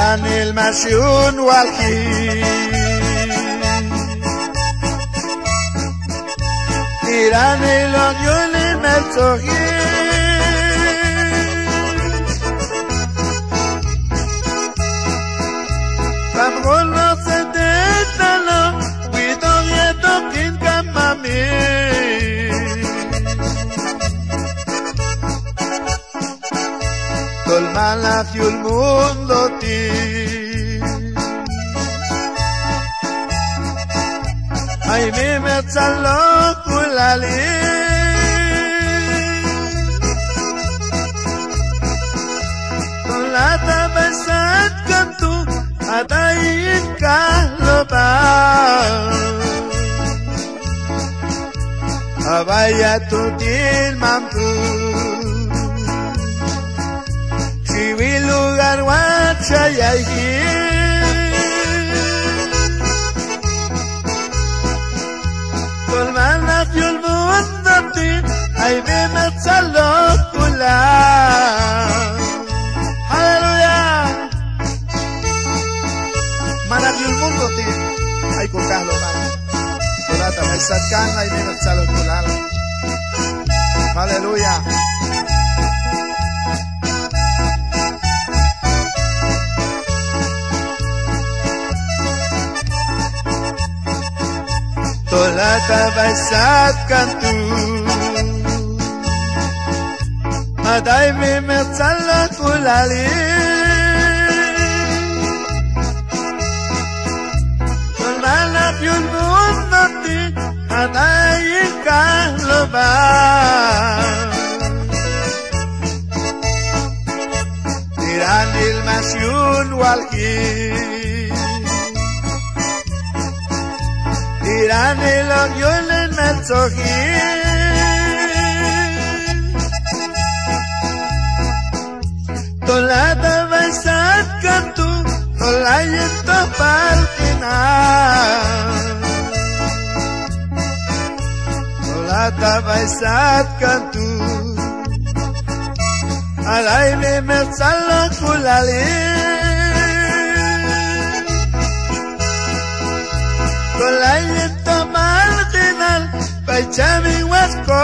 إيران المشيون والكي إيران العيون المرتوحي فمغول نصدت له ويدور يدوكين كمامي Todo el mal nació el mundo ti. Ay mi mezzalo kulali. Con la tabasat cantu adayin kahloba. Abaya tutil mampu. Chiwi lugar wachayahi Colmana fiul mundati Ay memetzalo kula Hallelujah Mana fiul mundati Ay kukahlo man Kulata may satkan ay memetzalo kula Hallelujah Tola tabasat kantu Aday mi metzala kulali Tola la fiul mundati Aday kahloba Tiran il masyun walki Iran el ogiol en Metzogi Tolada vaisat kantu Tolayento palkina Tolada vaisat kantu Alay me metzalo kulali Tolayento malkinal Baichami wasko